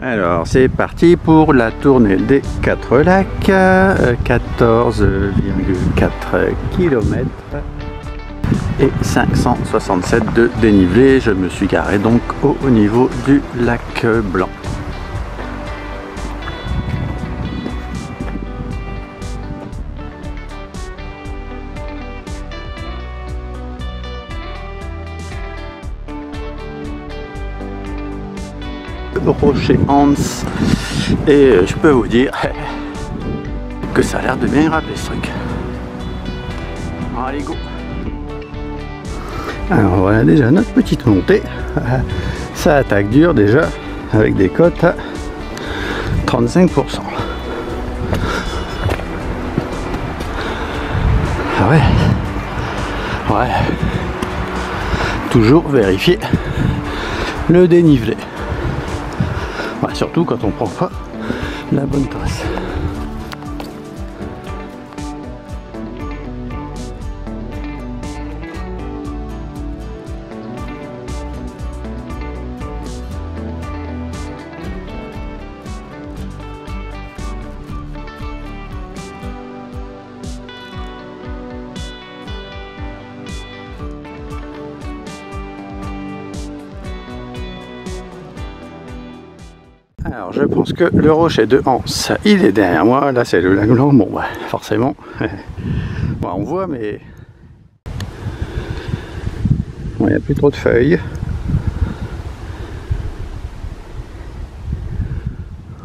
Alors c'est parti pour la tournée des 4 lacs, 14,4 km et 567 de dénivelé. Je me suis garé donc au niveau du lac Blanc. Rocher Hans, et je peux vous dire que ça a l'air de bien rappeler ce truc. Allez go. Alors voilà déjà notre petite montée, ça attaque dur déjà avec des cotes à 35%. Ah ouais, ouais, toujours vérifier le dénivelé. Ouais, surtout quand on prend pas la bonne trace. Alors je pense que le rocher de Hans, il est derrière moi. Là c'est le lac Blanc. Bon bah forcément, bon, on voit mais il n'y a plus trop de feuilles.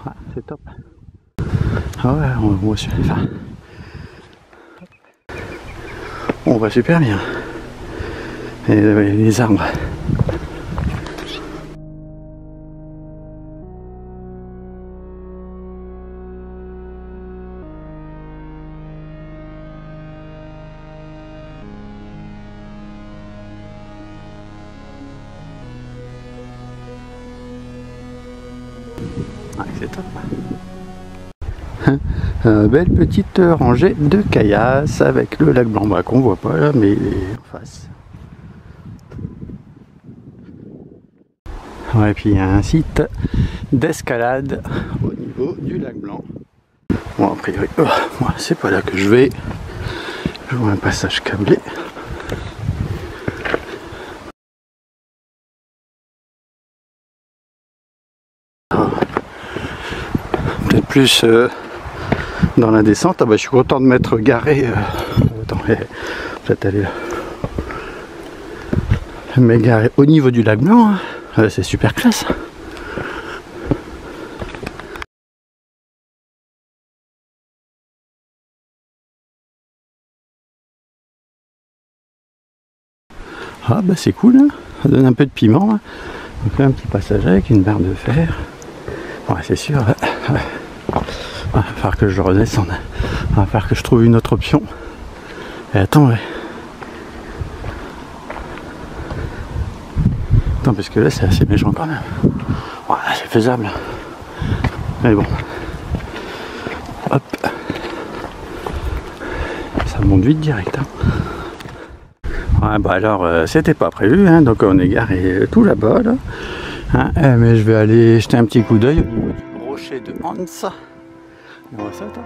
Ah, c'est top. Ah ouais, on voit super bien. Et les arbres. Ah, c'est top. Belle petite rangée de caillasses avec le lac Blanc qu'on voit pas là, mais il est en face. Ouais, et puis il y a un site d'escalade au niveau du lac Blanc. Bon, a priori, moi c'est pas là que je vais. Je vois un passage câblé. Peut-être plus dans la descente. Ah bah je suis content de m'être garé. Attends, peut-être aller là. Mais garé au niveau du lac Blanc, hein. C'est super classe. Ah bah c'est cool, hein. Ça donne un peu de piment. Hein. Donc là, un petit passage avec une barre de fer. Ouais, c'est sûr. Il va falloir que je redescende. Il va falloir que je trouve une autre option. Et attends, ouais. Attends, parce que là, c'est assez méchant quand même. Ouais, c'est faisable. Mais bon. Hop. Ça monte vite direct. Hein. Ouais, bah alors, c'était pas prévu. Hein, donc, on est garé tout là-bas. Là. Hein, mais je vais aller jeter un petit coup d'œil au niveau du rocher de Hans. On voit ça, toi.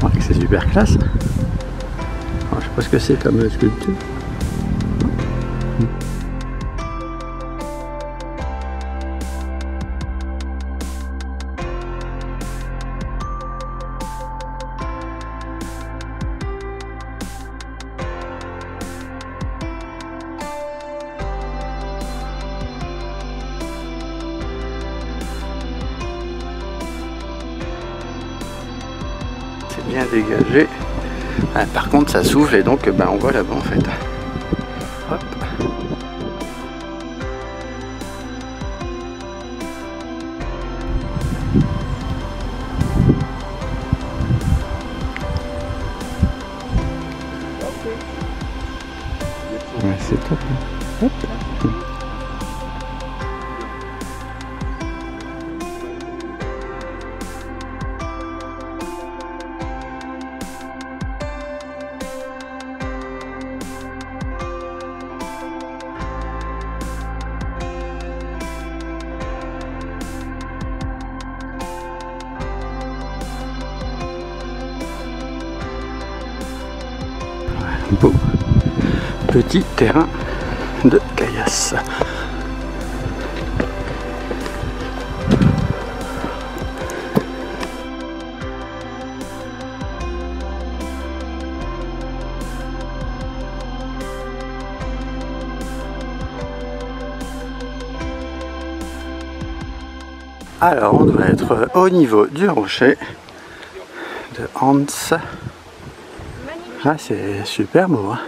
Ouais, c'est super classe. Alors, je sais pas ce que c'est comme sculpture. C'est bien dégagé. Ah, par contre ça souffle et donc on voit là-bas en fait. Hop. c'est top. Hop. Beau petit terrain de caillasse. Alors on doit être au niveau du rocher de Hans. Ah, c'est super beau, hein.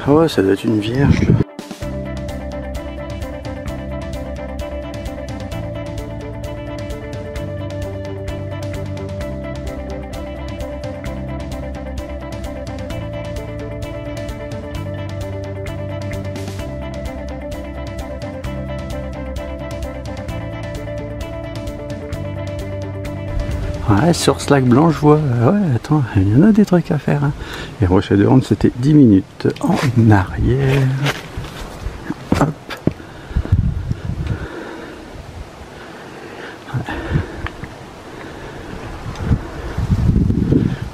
Oh, ça doit être une vierge. Ouais, sur ce lac blanc, je vois. Ouais, attends, il y en a des trucs à faire. Hein. Et Rocher de Hans, c'était 10 minutes en arrière. Hop. Ouais.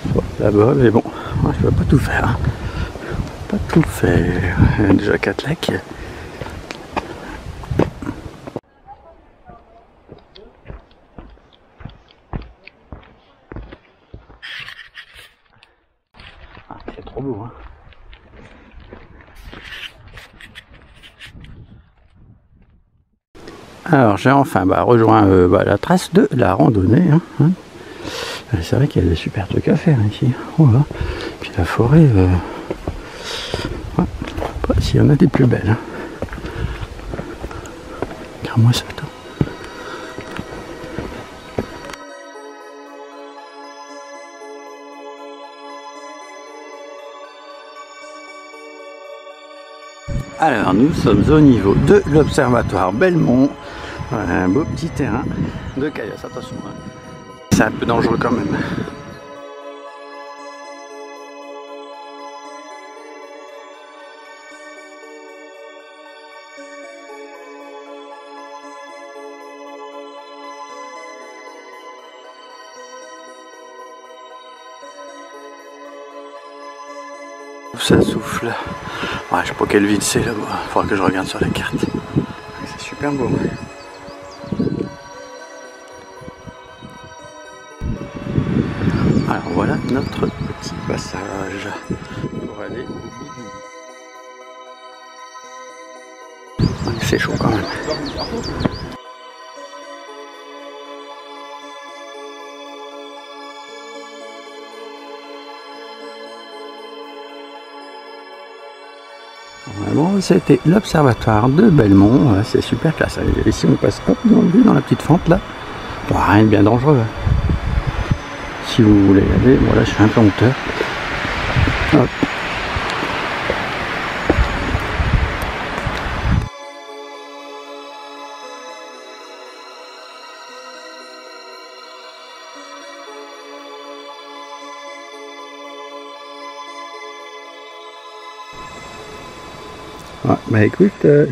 Bon, là-bas, mais bon, ouais, je ne peux pas tout faire. Hein. Pas tout faire. Il y a déjà 4 lacs. C'est trop beau, hein. Alors j'ai enfin rejoint la trace de la randonnée. Hein. C'est vrai qu'il y a des super trucs à faire ici. Voilà. Puis la forêt, ouais, s'il y en a des plus belles. Hein. Regarde-moi ça. Alors nous sommes au niveau de l'observatoire Belmont, un beau petit terrain de caillasse, attention, hein. C'est un peu dangereux quand même. Ça souffle. Ouais, je sais pas quelle ville c'est là-bas. Faudra que je regarde sur la carte. C'est super beau. Alors voilà notre petit passage pour aller au bout du... C'est chaud quand même. Bon, c'était l'observatoire de Belmont, c'est super classe. Ici on passe hop, dans la petite fente là. Bon, rien de bien dangereux. Si vous voulez y aller, bon là je fais un peu hauteur. Hop. Ah, bah écoute, je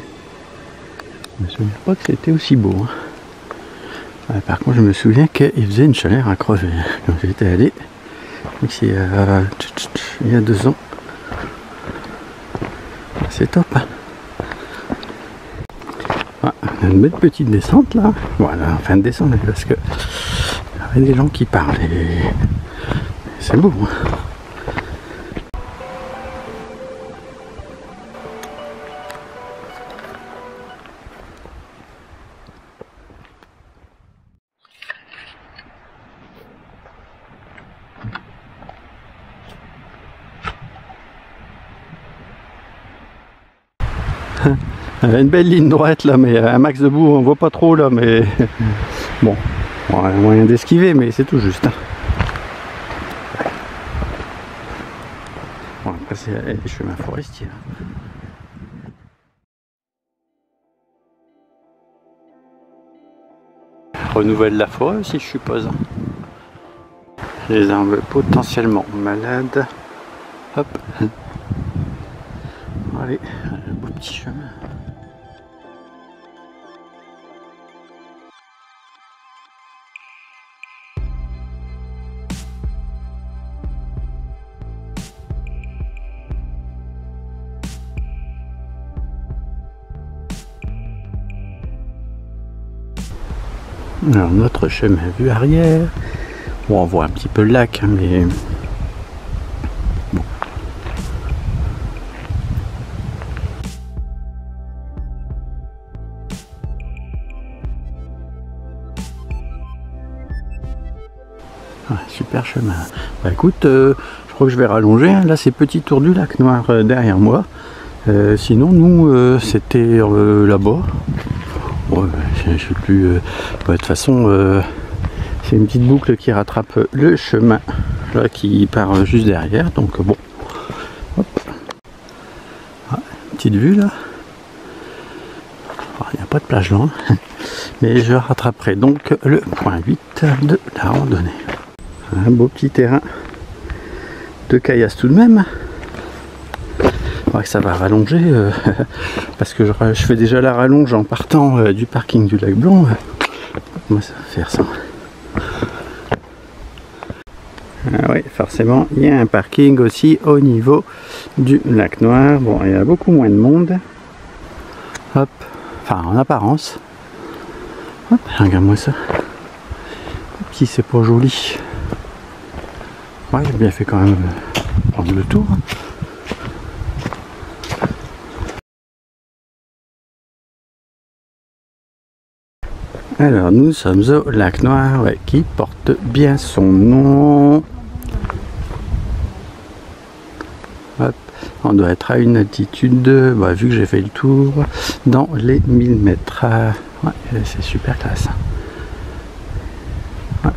me souviens pas que c'était aussi beau. Hein. Ah, par contre, je me souviens qu'il faisait une chaleur à crever quand j'étais allé ici il y a 2 ans. C'est top. Hein. Ah, on a une belle petite descente là. Voilà, enfin de descendre parce que il y avait des gens qui parlaient. C'est beau. Hein. Il y a une belle ligne droite là, mais un max de boue on voit pas trop là, mais bon, on a moyen d'esquiver, mais c'est tout juste. Hein. c'est les chemins forestiers. Renouvelle la forêt aussi, je suppose. Les arbres potentiellement malades. Hop. Allez, un beau petit chemin. Alors notre chemin vue arrière, bon, on voit un petit peu le lac, hein, mais bon. Ah, super chemin. Bah écoute, je crois que je vais rallonger, hein. Là c'est petit tour du lac Noir derrière moi. Sinon nous c'était là-bas. Ouais, je sais plus. De toute façon, c'est une petite boucle qui rattrape le chemin là, qui part juste derrière. Donc bon, hop. Ah, petite vue là. Il n'y a pas de plage là, hein. Mais je rattraperai donc le point 8 de la randonnée. Un beau petit terrain de caillasse tout de même. Que ça va rallonger parce que je fais déjà la rallonge en partant du parking du lac Blanc. Moi ça va faire ça. Ah oui, forcément il y a un parking aussi au niveau du lac Noir. Bon, il y a beaucoup moins de monde. Hop, enfin en apparence. Hop, regarde-moi ça. Si c'est pas joli. Ouais, j'ai bien fait quand même prendre le tour. Alors nous sommes au lac Noir, ouais, qui porte bien son nom. Hop, on doit être à une altitude, bah, vu que j'ai fait le tour, dans les 1000 mètres. Ouais, c'est super classe. Ouais.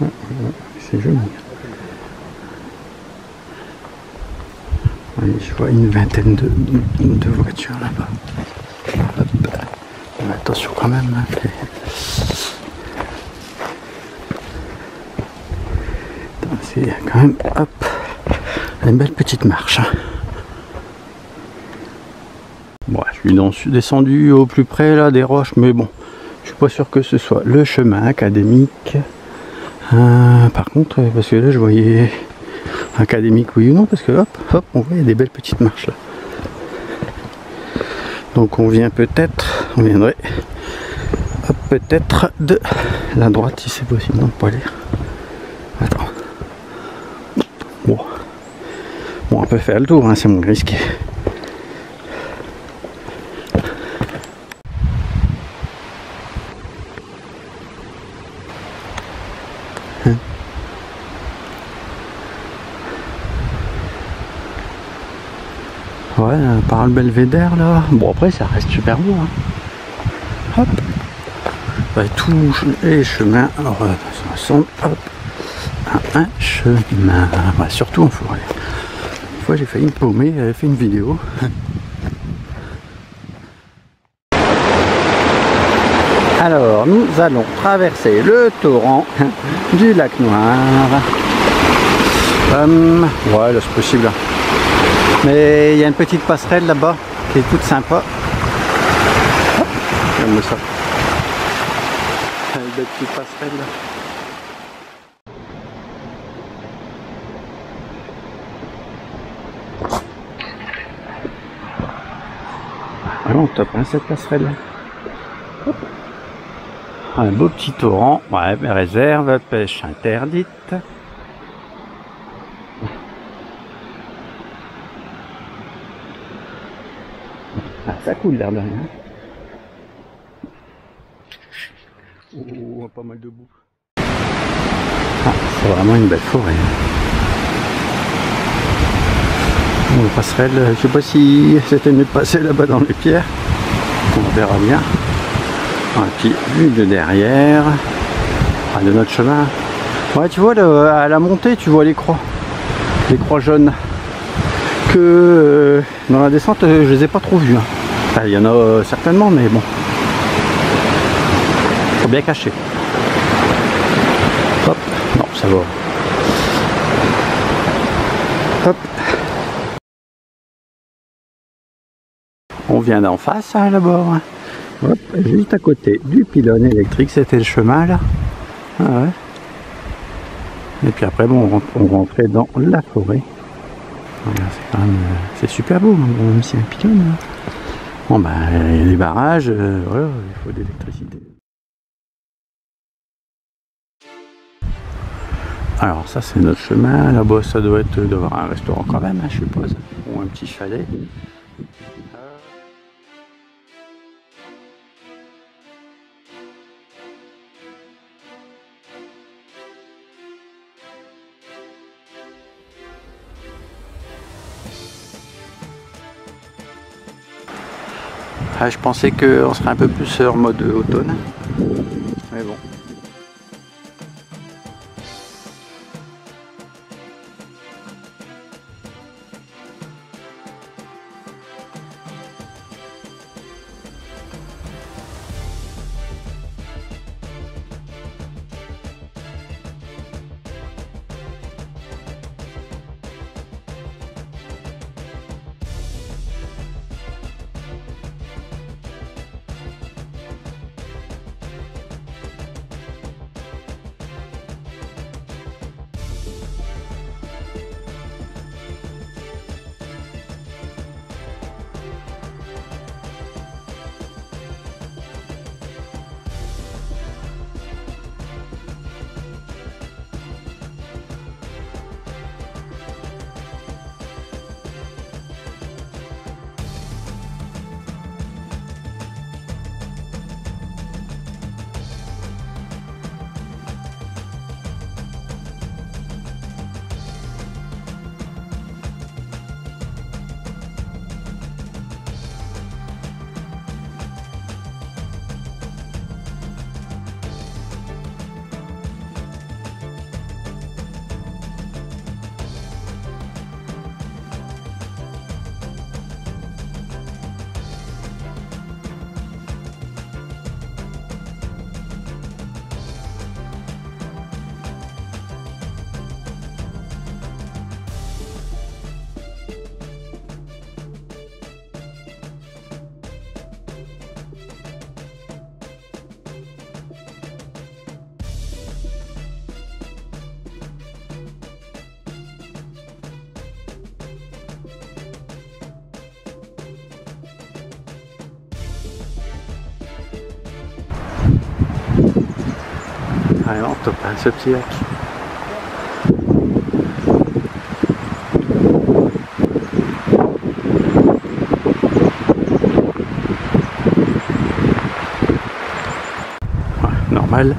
Ouais, c'est joli. Ouais, je vois une vingtaine de voitures là-bas. Attention quand même. C'est quand même, hop, une belle petite marche. Bon, je suis descendu au plus près là des roches, mais bon, je suis pas sûr que ce soit le chemin académique. Par contre, parce que là je voyais académique oui ou non, parce que hop, hop, on voit des belles petites marches là. Donc on viendrait peut-être de la droite si c'est possible. Non, pas aller. Attends. Bon, on peut faire le tour, hein, c'est moins risqué. Ouais, par le belvédère là. Bon, après ça reste super beau, hein. Hop. Ouais, tous les chemins ressemblent, hop, à un chemin. Ouais, surtout en forêt. Une fois j'ai failli me paumer, j'avais fait une vidéo. Alors nous allons traverser le torrent du lac Noir. Ouais, là c'est possible. Mais il y a une petite passerelle là-bas qui est toute sympa. Regarde ça. Une belle petite passerelle là. Vraiment top, hein, cette passerelle là. Un beau petit torrent, ouais, réserve, pêche interdite. Ah, ça coule l'air de rien. Oh, pas mal de boue. Ah, c'est vraiment une belle forêt. Bon, passerelle, je sais pas si c'était mieux de passer là-bas dans les pierres. On verra bien. Et puis, vue de derrière, de notre chemin, Ouais, tu vois, à la montée, tu vois les croix jaunes. Que dans la descente, je les ai pas trop vues. Hein. Enfin, il y en a certainement, mais bon. Faut bien cacher. Hop, non, ça va. Hop. On vient d'en face, hein, là-bas. Hein. Hop, juste à côté du pylône électrique, c'était le chemin, là. Ah ouais. Et puis après, bon, on rentrait dans la forêt. C'est quand même, c'est super beau, hein, même si c'est un pylône. Hein. Bon, ben, il y a des barrages, voilà, il faut de l'électricité. Alors ça c'est notre chemin, là-bas ça doit être devant un restaurant quand même, hein, je suppose, ou un petit chalet. Ah, je pensais qu'on serait un peu plus en mode automne, mais bon. Vraiment top, hein, ce petit lac. Ouais, normal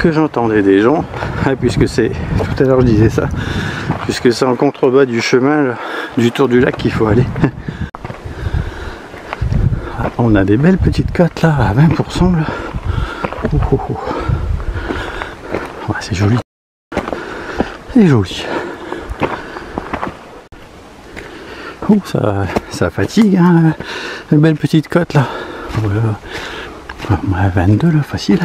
que j'entendais des gens, puisque c'est, tout à l'heure je disais ça, puisque c'est en contrebas du chemin, là, du tour du lac qu'il faut aller. On a des belles petites côtes là, à 20% là. Ouais, c'est joli. C'est joli. Oh, ça fatigue, hein, une belle petite côte là. Ouais, 22 là, facile.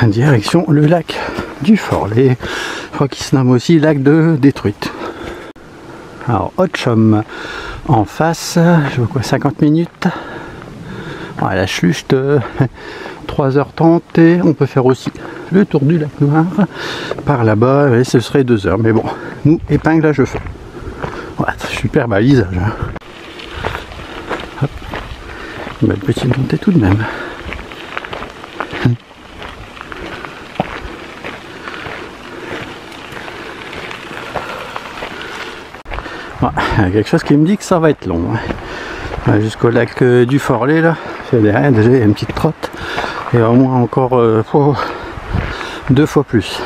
Direction le lac du Forlet. Je crois qu'il se nomme aussi lac de Détruite. Alors, Haute-Chaume en face, je vois quoi, 50 minutes. Ouais, la Schlucht, 3h30 et on peut faire aussi le tour du lac Noir par là-bas et ce serait 2 heures. Mais bon, nous, épingle à cheveux. Ouais, super balisage. Hein. Hop. Une belle petite montée tout de même. Ouais, il y a quelque chose qui me dit que ça va être long. Hein. Jusqu'au lac du Forlet, là, c'est derrière, déjà il y a une petite trotte. Et au moins encore 2 fois plus.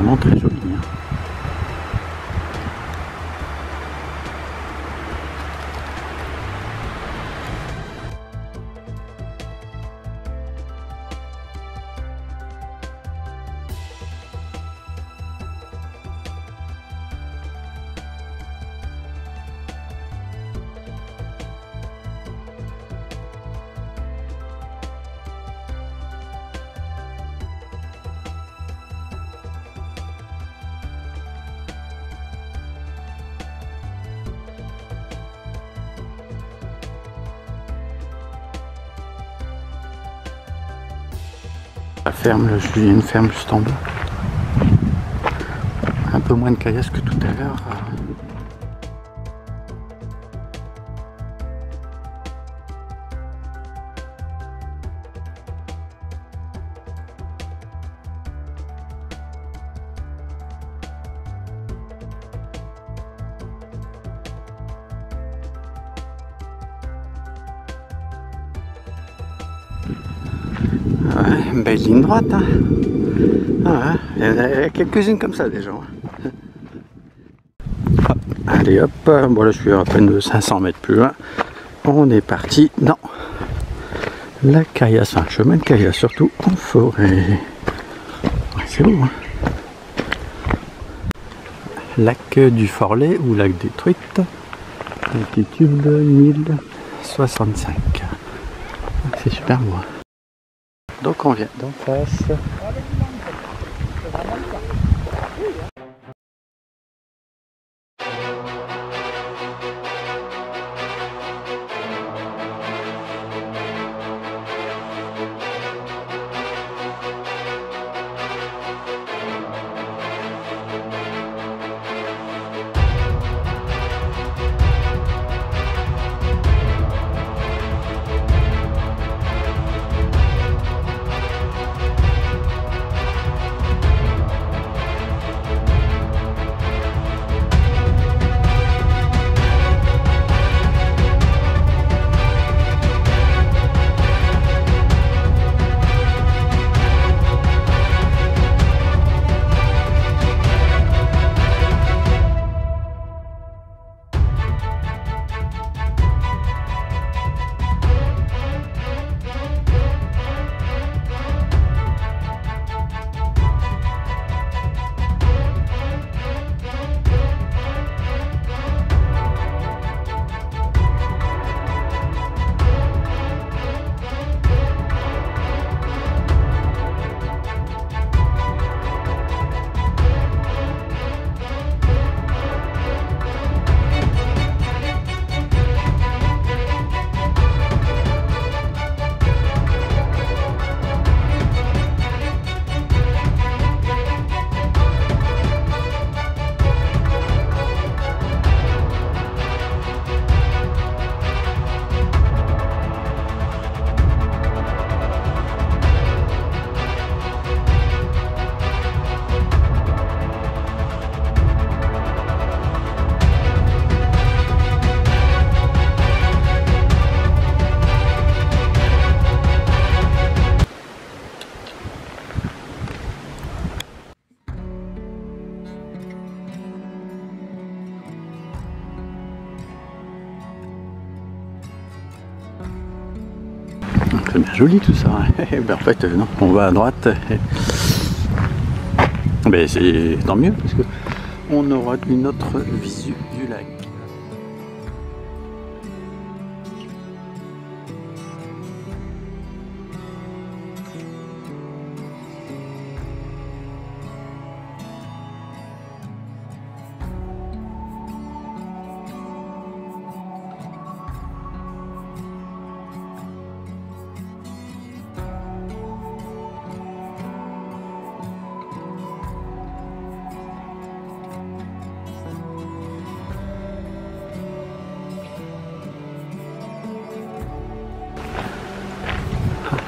vraiment très joli. Hein. La ferme, il y a une ferme juste en bas. Un peu moins de caillasse que tout à l'heure. Ouais, une belle ligne droite. Hein. Ah ouais, il y en a quelques-unes comme ça déjà. Ah, allez hop, bon là je suis à peine de 500 mètres plus loin. On est parti dans la caillasse, enfin, chemin de caillasse, surtout en forêt. Ouais, c'est beau. Hein. Lac du Forlet ou lac des Truites, altitude 1065. C'est super beau. Hein. Donc on vient d'en face. C'est bien joli tout ça. Ben, en fait, non, on va à droite. Ben, c'est tant mieux parce que on aura une autre visu du lac.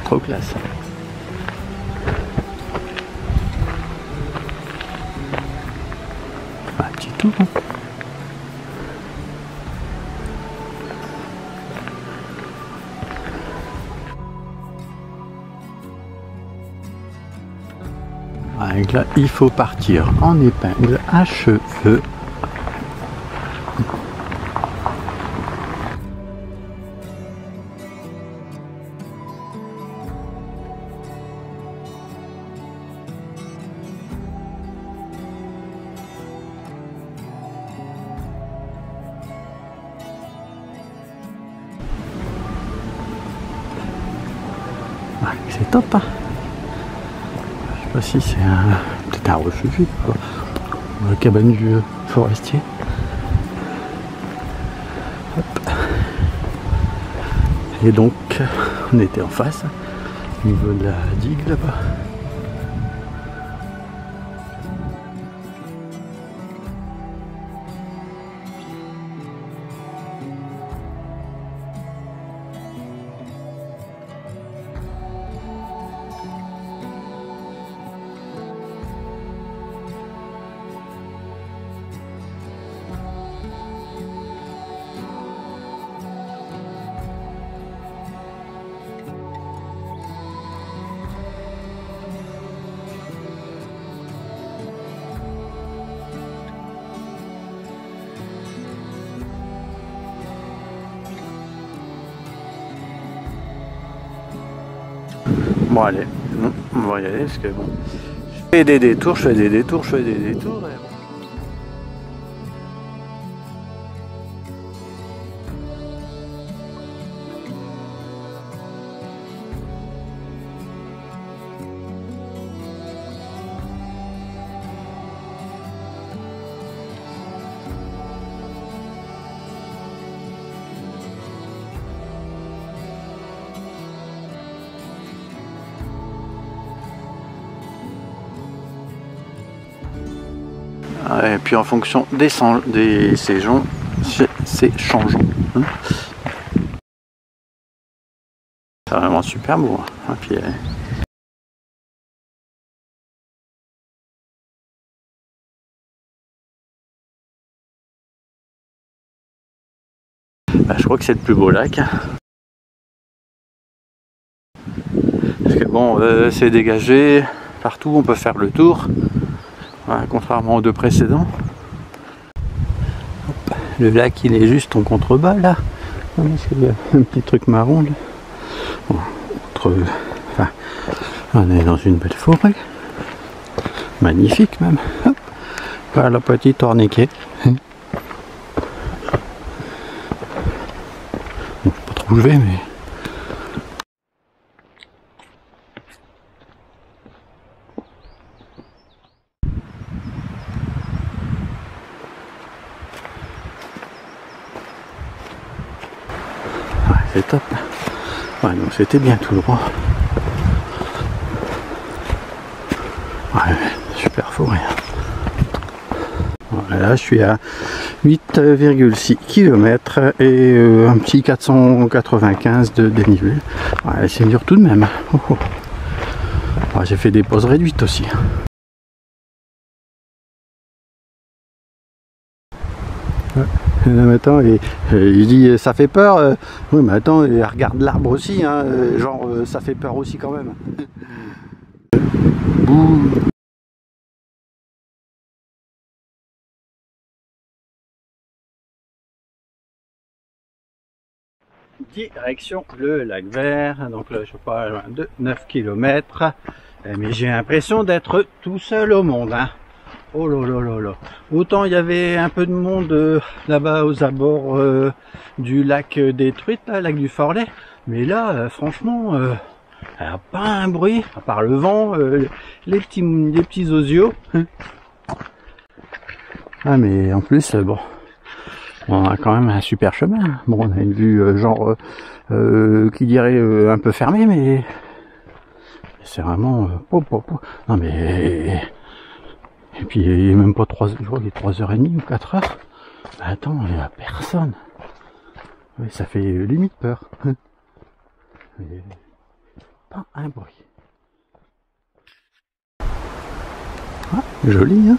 Trop classe. Un petit tour. Hein. épingle, il faut partir en épingle à cheveux. Ah, c'est top, hein. Je sais pas si c'est peut-être un refuge, la cabane du forestier. Hop. Et donc on était en face, au niveau de la digue là-bas. Bon allez, on va y aller parce que bon, je fais des détours, je fais des détours, je fais des détours. Et puis en fonction des saisons, c'est changeant. Hein. C'est vraiment super beau. Hein. Puis, bah, je crois que c'est le plus beau lac. Parce que bon, c'est dégagé, partout on peut faire le tour. Voilà, contrairement aux deux précédents. Hop, le lac il est juste en contrebas là. Parce qu'il y a un petit truc marron là. Bon, enfin, on est dans une belle forêt. Magnifique même. Hop, voilà la petite tourniquet. Bon, je sais pas trop où je vais mais. C'est top. Ouais, donc c'était bien tout droit. Ouais, super forêt. Voilà, je suis à 8,6 km et un petit 495 de dénivelé. Ouais, c'est dur tout de même. Oh, oh. Ouais, j'ai fait des pauses réduites aussi. Ouais. Mais attends, il dit ça fait peur. Oui, mais attends, il regarde l'arbre aussi, hein, genre ça fait peur aussi quand même. Bouh. Direction le lac Vert, donc là je suis pas loin de 9 km, mais j'ai l'impression d'être tout seul au monde. Hein. Oh là là là là. Autant il y avait un peu de monde là-bas aux abords du lac des Truites, là, lac du Forlet, mais là franchement il n'y a pas un bruit à part le vent, les petits osios. Ah mais en plus bon, on a quand même un super chemin. Bon, on a une vue genre qui dirait un peu fermée, mais c'est vraiment non mais. Et puis il n'est même pas 3 heures, je crois qu'il est 3h30 ou 4h. Attends, il n'y a personne. Oui, ça fait limite peur. Mais pas un bruit. Ah, joli, hein.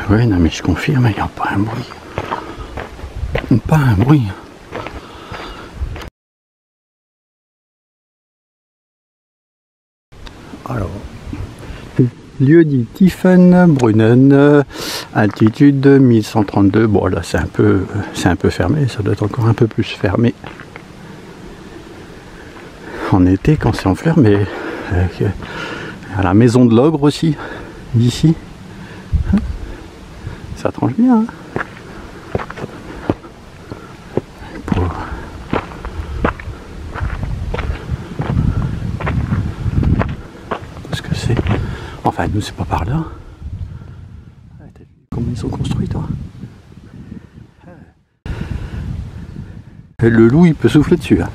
Ouais, non mais je confirme, il n'y a pas un bruit. Pas un bruit. Alors, lieu dit Tiefenbrunnen, altitude 1132. Bon là c'est un peu fermé, ça doit être encore un peu plus fermé en été quand c'est en fleurs, mais à la maison de l'ogre aussi, d'ici, ça tranche bien. Hein. Parce que c'est... Enfin, nous, c'est pas par là. Ah, t'as vu comment ils sont construits, toi? Le loup, il peut souffler dessus. Hein.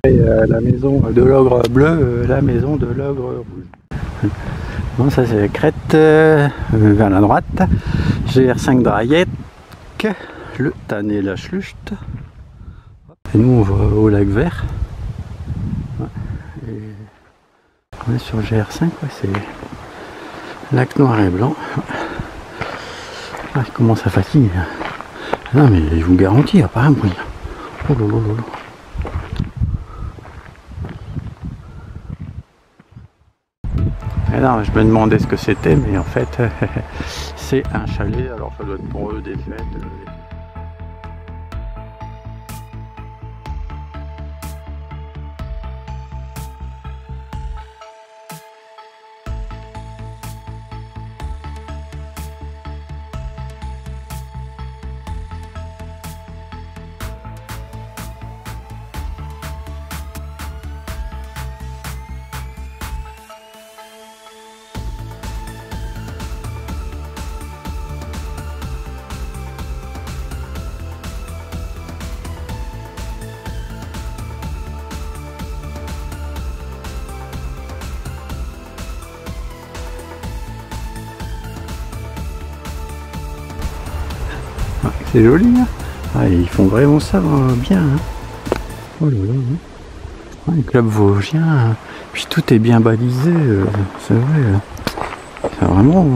Après, la maison de l'ogre bleu, la maison de l'ogre rouge. Bon, ça c'est Crête vers la droite. GR5 Drayek, le Tann et la Schlucht. Et nous on va au lac vert. Et on est sur GR5, ouais, c'est lac noir et blanc. Ah, il commence à fatiguer. Non mais je vous garantis, il n'y a pas un bruit. Oh là là là là. Non, je me demandais ce que c'était, mais en fait, c'est un chalet. Alors, ça doit être pour eux des fêtes. C'est joli, hein. Ah, ils font vraiment ça bien. Hein. Oh là là. Ouais, le club vosgien, hein. Puis tout est bien balisé, c'est vrai. C'est vraiment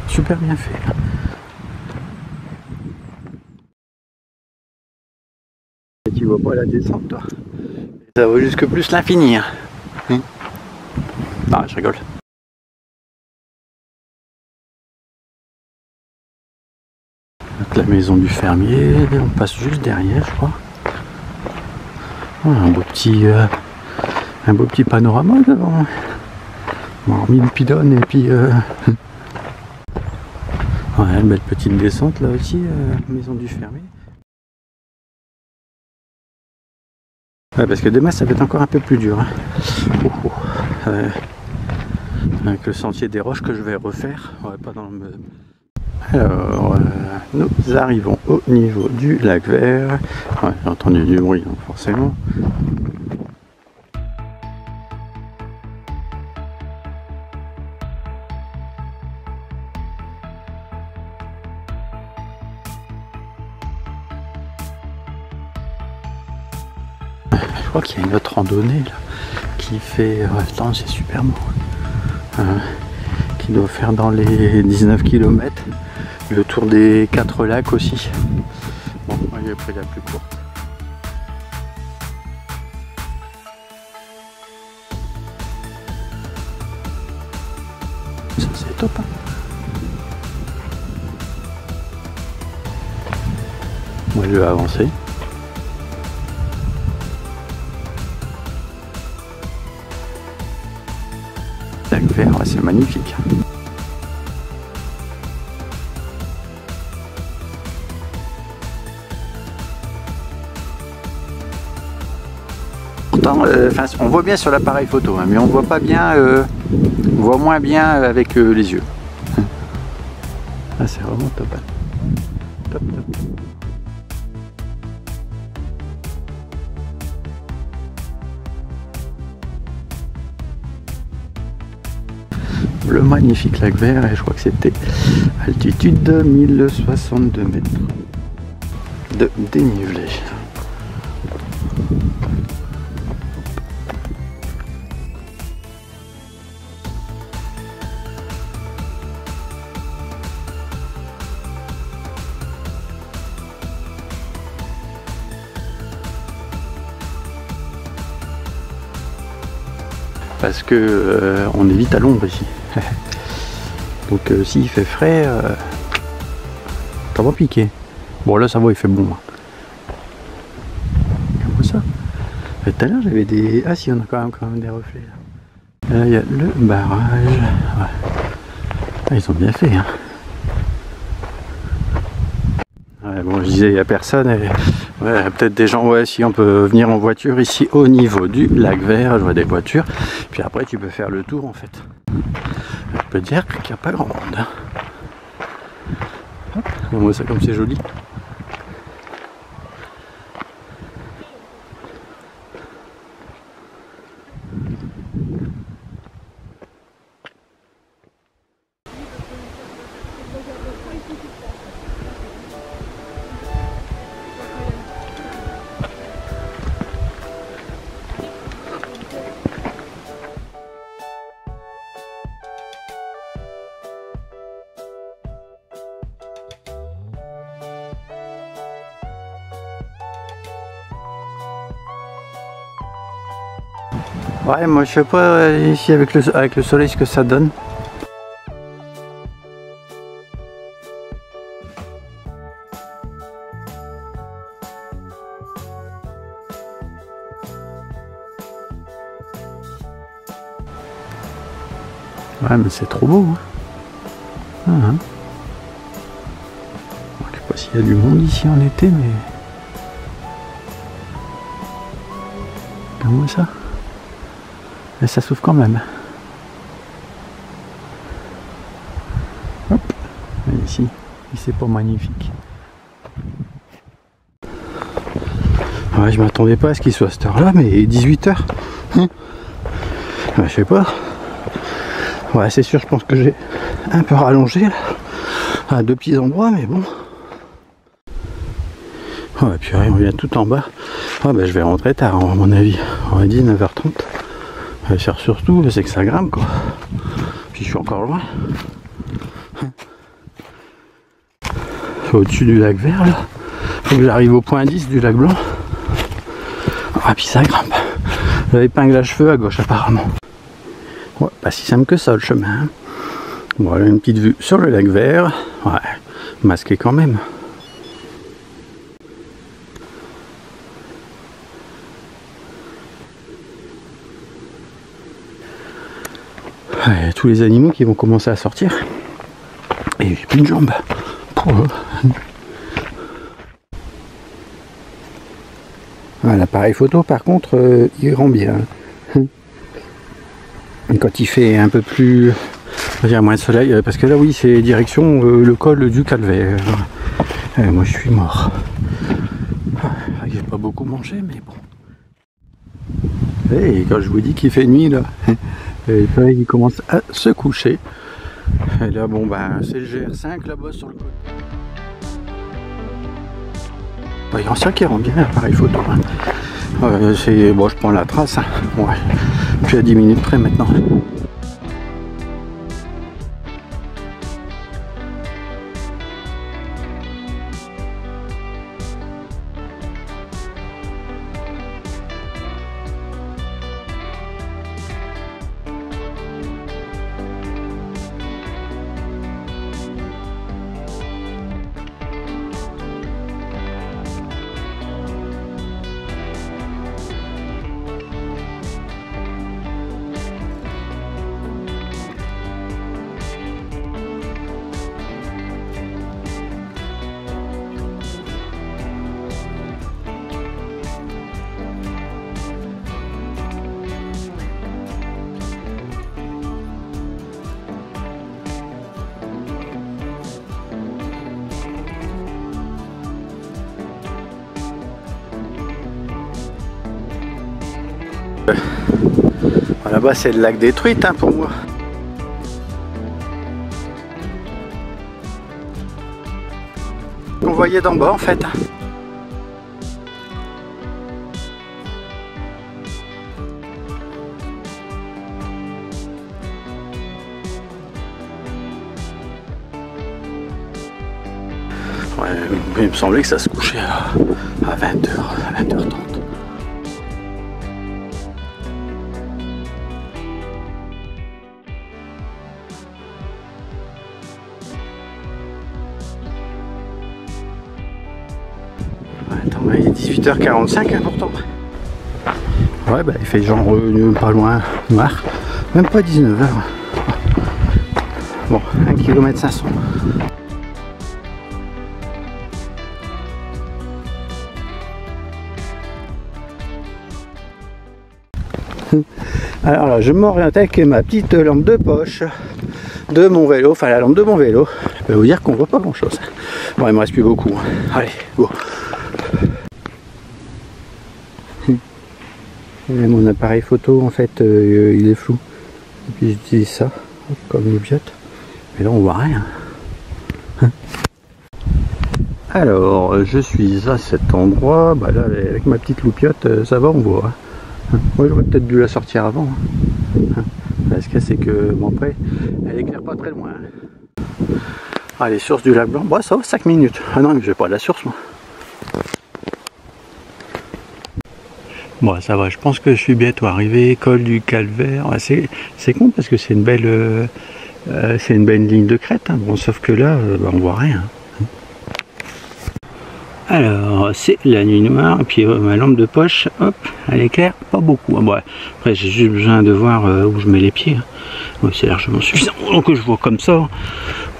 super bien fait. Et tu vois pas la descente, toi. Ça vaut jusque plus l'infini. Hein. Ah, je rigole. Donc la maison du fermier, on passe juste derrière, je crois. Oh, un beau petit panorama devant. On a remis le pylône et puis ouais, une belle petite descente là aussi, maison du fermier. Ouais, parce que demain ça va être encore un peu plus dur. Hein. Avec le sentier des roches que je vais refaire. Ouais, pas dans le... Alors, nous arrivons au niveau du lac vert. Ouais, j'ai entendu du bruit, donc forcément. Je crois qu'il y a une autre randonnée là, qui fait... attends, c'est super beau. Qui doit faire dans les 19 km. Le tour des 4 lacs aussi. Bon, moi j'ai pris la plus courte. Ça c'est top. Hein. Moi je vais avancer. Lac vert, ouais, c'est magnifique. On voit bien sur l'appareil photo, hein, mais on voit pas bien, on voit moins bien avec les yeux. Ah, c'est vraiment top. Hein. Top, top. Le magnifique lac vert, et je crois que c'était altitude de 1062 mètres de dénivelé. parce que on est vite à l'ombre ici. Donc s'il fait frais, ça va piquer. Bon là ça va, il fait bon. Comme ça. Tout à l'heure j'avais des... Ah si, on a quand même des reflets là. Là il y a le barrage. Ouais. Ah, ils ont bien fait hein. Ouais, bon, je disais, il n'y a personne. Et... ouais, peut-être des gens, ouais, si on peut venir en voiture ici au niveau du lac Vert, je vois des voitures. Puis après, tu peux faire le tour en fait. Je peux dire qu'il n'y a pas grand monde. Hein. Hop, on voit ça comme c'est joli. Ouais, moi je sais pas ici avec le soleil ce que ça donne. Ouais, mais c'est trop beau. Hein. Ah, hein. Je sais pas s'il y a du monde ici en été, mais... Regarde-moi ça. Mais ça s'ouvre quand même. Hop. Et ici, c'est pas magnifique. Ouais, je m'attendais pas à ce qu'il soit à cette heure là, mais 18 h. Hein, ouais, je sais pas. Ouais, c'est sûr, je pense que j'ai un peu rallongé là, à deux petits endroits, mais bon. Ouais, puis on vient tout en bas. Ah, bah, je vais rentrer tard, à mon avis. On va dire 9h30. Surtout, c'est que ça grimpe quoi. Puis je suis encore loin. Au-dessus du lac Vert là. Faut que j'arrive au point 10 du lac Blanc. Ah puis ça grimpe. L'épingle à cheveux à gauche apparemment. Ouais, pas si simple que ça le chemin. Hein. Voilà une petite vue sur le lac Vert. Ouais, masqué quand même. Ouais, tous les animaux qui vont commencer à sortir. Et j'ai plus de jambes. Ah, l'appareil photo par contre il rend bien. Quand il fait un peu plus, on va dire moins de soleil, parce que là oui c'est direction le col du Calvaire. Moi je suis mort. J'ai pas beaucoup mangé mais bon. Et quand je vous dis qu'il fait nuit là. Et le soleil il commence à se coucher. Et là bon ben c'est le GR5 là-bas sur le côté. Il y en a qui rend bien l'appareil photo. Hein. Bon je prends la trace. Hein. Ouais. Je suis à 10 minutes près maintenant. Là-bas c'est le lac des Truites hein, pour moi. On voyait d'en bas en fait. Ouais, il me semblait que ça se couchait à 20h, à 20h30. Ouais, il est 18h45 hein, pourtant. Ouais, bah il fait genre pas loin, noir. Même pas 19h. Bon, 1 km 500. Alors là, je m'oriente avec ma petite lampe de poche de mon vélo, enfin la lampe de mon vélo. Je vais vous dire qu'on voit pas grand chose. Bon, il me reste plus beaucoup. Allez, go. Et mon appareil photo, en fait, il est flou. Et puis j'utilise ça comme une biote. Mais là, on voit rien. Alors, je suis à cet endroit. Bah là, avec ma petite loupiote, ça va, on voit. Moi, j'aurais peut-être dû la sortir avant. Parce que c'est que, bon, après, elle éclaire pas très loin. Ah, les sources du lac Blanc, bah, ça va 5 minutes. Ah non, mais j'ai pas la source, moi. Bon, ça va, je pense que je suis bientôt arrivé. Col du Calvaire. Ah, c'est con parce que c'est une belle ligne de crête. Hein. Bon, sauf que là, bah, on voit rien. Alors, c'est la nuit noire, et puis ma lampe de poche, hop, elle éclaire pas beaucoup. Bon, après, j'ai juste besoin de voir où je mets les pieds. Hein. Oui, c'est largement suffisant. Donc, je vois comme ça.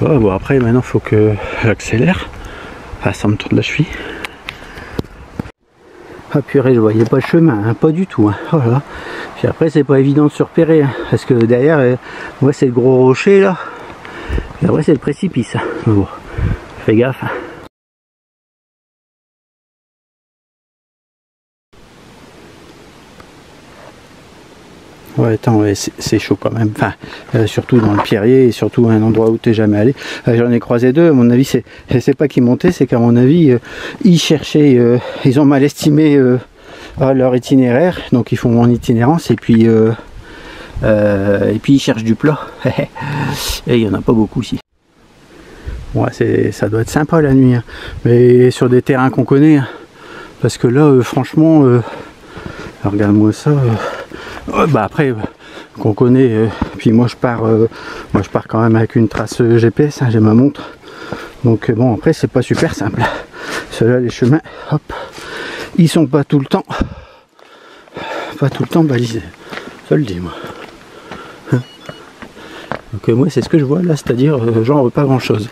Ouais, bon, après, maintenant, il faut que j'accélère. Ah, ça me tourne la cheville. Ah, purée, je voyais pas le chemin, hein, pas du tout. Hein. Oh là. Puis après, c'est pas évident de se repérer, hein, parce que derrière, ouais, c'est le gros rocher là. Et après, c'est le précipice. Hein. Bon, fais gaffe. Hein. Ouais, attends, ouais, c'est chaud quand même. Enfin, surtout dans le Pierrier et surtout un endroit où t'es jamais allé. J'en ai croisé deux. À mon avis, c'est pas qu'ils montaient, c'est qu'à mon avis, ils cherchaient, ils ont mal estimé leur itinéraire, donc ils font en itinérance et puis ils cherchent du plat. Et il y en a pas beaucoup ici. Ouais, ça doit être sympa la nuit, hein. Mais sur des terrains qu'on connaît, hein. Parce que là, franchement, regarde-moi ça. Bah après qu'on connaît, puis moi je pars quand même avec une trace GPS, hein, j'ai ma montre, donc bon après c'est pas super simple. Ceux-là les chemins, hop, ils sont pas tout le temps balisés, ça le dit moi. Donc moi c'est ce que je vois là, c'est-à-dire genre pas grand chose.